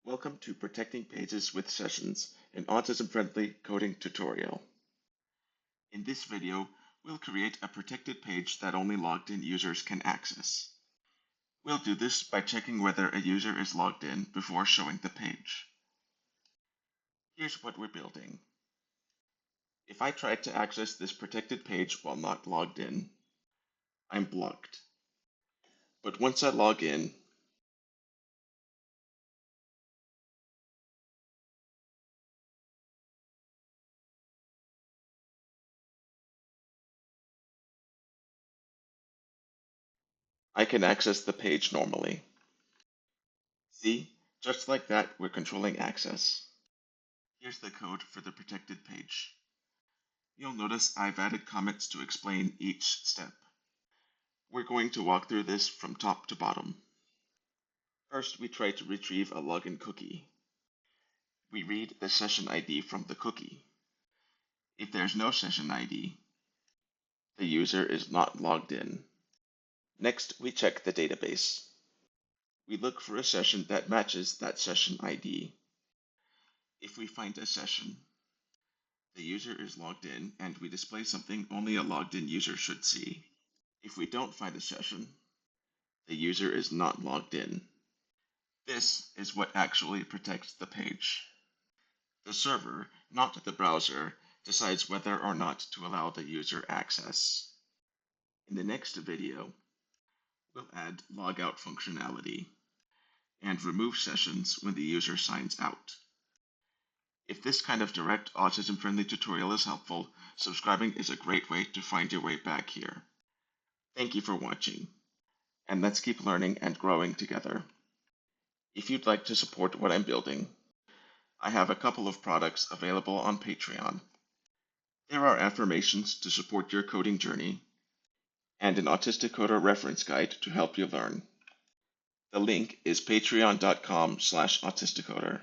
Welcome to Protecting Pages with Sessions, an autism-friendly coding tutorial. In this video, we'll create a protected page that only logged-in users can access. We'll do this by checking whether a user is logged in before showing the page. Here's what we're building. If I try to access this protected page while not logged in, I'm blocked. But once I log in, I can access the page normally. See, just like that, we're controlling access. Here's the code for the protected page. You'll notice I've added comments to explain each step. We're going to walk through this from top to bottom. First, we try to retrieve a login cookie. We read the session ID from the cookie. If there's no session ID, the user is not logged in. Next, we check the database. We look for a session that matches that session ID. If we find a session, the user is logged in and we display something only a logged-in user should see. If we don't find a session, the user is not logged in. This is what actually protects the page. The server, not the browser, decides whether or not to allow the user access. In the next video, we'll add logout functionality and remove sessions when the user signs out. If this kind of direct autism-friendly tutorial is helpful, subscribing is a great way to find your way back here. Thank you for watching, and let's keep learning and growing together. If you'd like to support what I'm building, I have a couple of products available on Patreon. There are affirmations to support your coding journey, and an Autistic Coder reference guide to help you learn. The link is patreon.com/autisticoder.